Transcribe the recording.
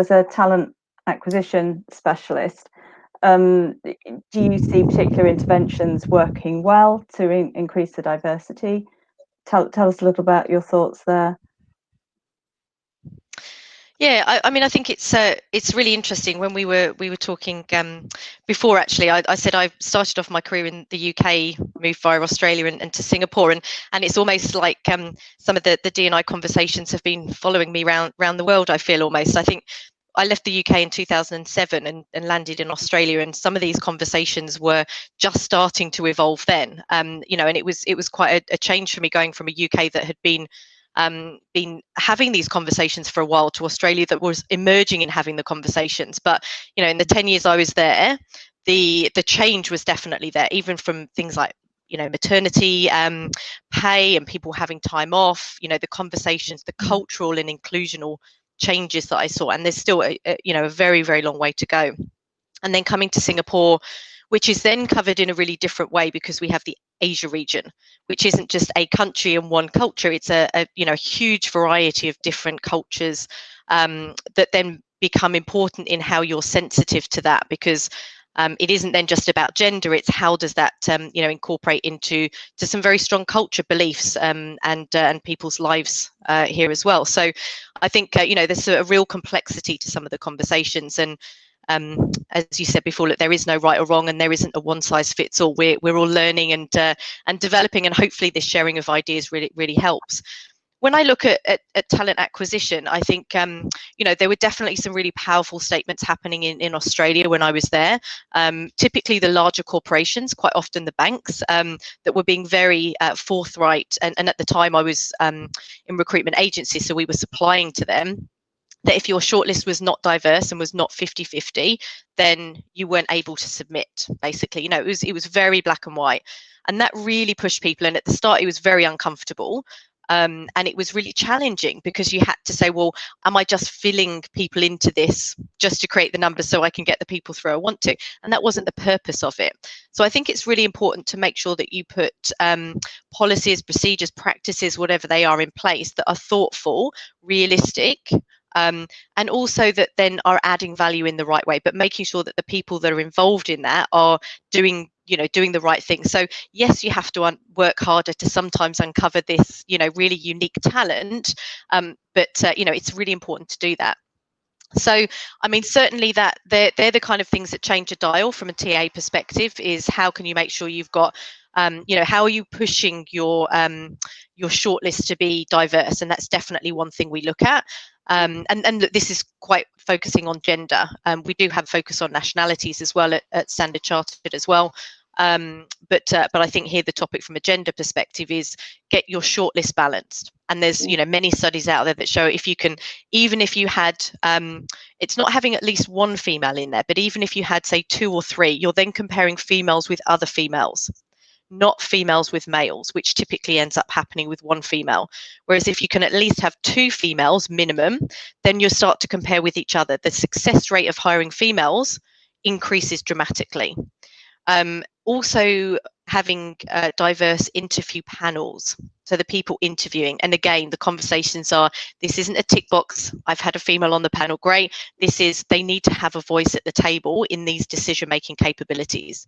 as a talent acquisition specialist, do you see particular interventions working well to increase the diversity? Tell us a little about your thoughts there. Yeah, I mean, I think it's really interesting. When we were talking before, actually, I said I started off my career in the UK, moved via Australia and to Singapore, and it's almost like some of the D&I conversations have been following me round the world. I feel almost. I think I left the UK in 2007 and landed in Australia, and some of these conversations were just starting to evolve then. You know, and it was quite a change for me going from a UK that had been having these conversations for a while to Australia that was emerging in having the conversations. But you know, in the 10 years I was there, the change was definitely there, even from things like, you know, maternity pay and people having time off, you know, the conversations, the cultural and inclusional changes that I saw. And there's still you know, a very, very long way to go. And then coming to Singapore, which is then covered in a really different way because we have the Asia region, which isn't just a country and one culture. It's a you know, huge variety of different cultures that then become important in how you're sensitive to that, because it isn't then just about gender. It's how does that you know, incorporate into some very strong culture beliefs and people's lives here as well. So I think you know, there's a real complexity to some of the conversations, and as you said before, look, there is no right or wrong, and there isn't a one size fits all. We're all learning and developing, and hopefully this sharing of ideas really helps. When I look at talent acquisition, I think you know, there were definitely some really powerful statements happening in Australia when I was there. Typically the larger corporations, quite often the banks, that were being very forthright, and at the time I was in recruitment agencies, so we were supplying to them, that if your shortlist was not diverse and was not 50-50, then you weren't able to submit, basically. You know, it was very black and white. And that really pushed people. And at the start, it was very uncomfortable. And it was really challenging because you had to say, well, am I just filling people into this just to create the numbers so I can get the people through I want to? And that wasn't the purpose of it. So I think it's really important to make sure that you put policies, procedures, practices, whatever they are, in place that are thoughtful, realistic, and also that then are adding value in the right way, but making sure that the people that are involved in that are doing the right thing. So yes, you have to work harder to sometimes uncover this, you know, really unique talent, but you know, it's really important to do that. So, I mean, certainly that they're the kind of things that change a dial from a TA perspective. Is how can you make sure you've got, you know, how are you pushing your shortlist to be diverse? And that's definitely one thing we look at. And look, this is quite focusing on gender. We do have focus on nationalities as well at Standard Chartered as well. But I think here the topic from a gender perspective is get your shortlist balanced. And there's, you know, many studies out there that show if you can, even if you had, it's not having at least one female in there, but even if you had, say, 2 or 3, you're then comparing females with other females, not females with males, which typically ends up happening with one female. Whereas if you can at least have 2 females minimum, then you'll start to compare with each other. The success rate of hiring females increases dramatically. Also having diverse interview panels, so the people interviewing, and again the conversations are, this isn't a tick box, I've had a female on the panel, great. This is, they need to have a voice at the table in these decision making capabilities.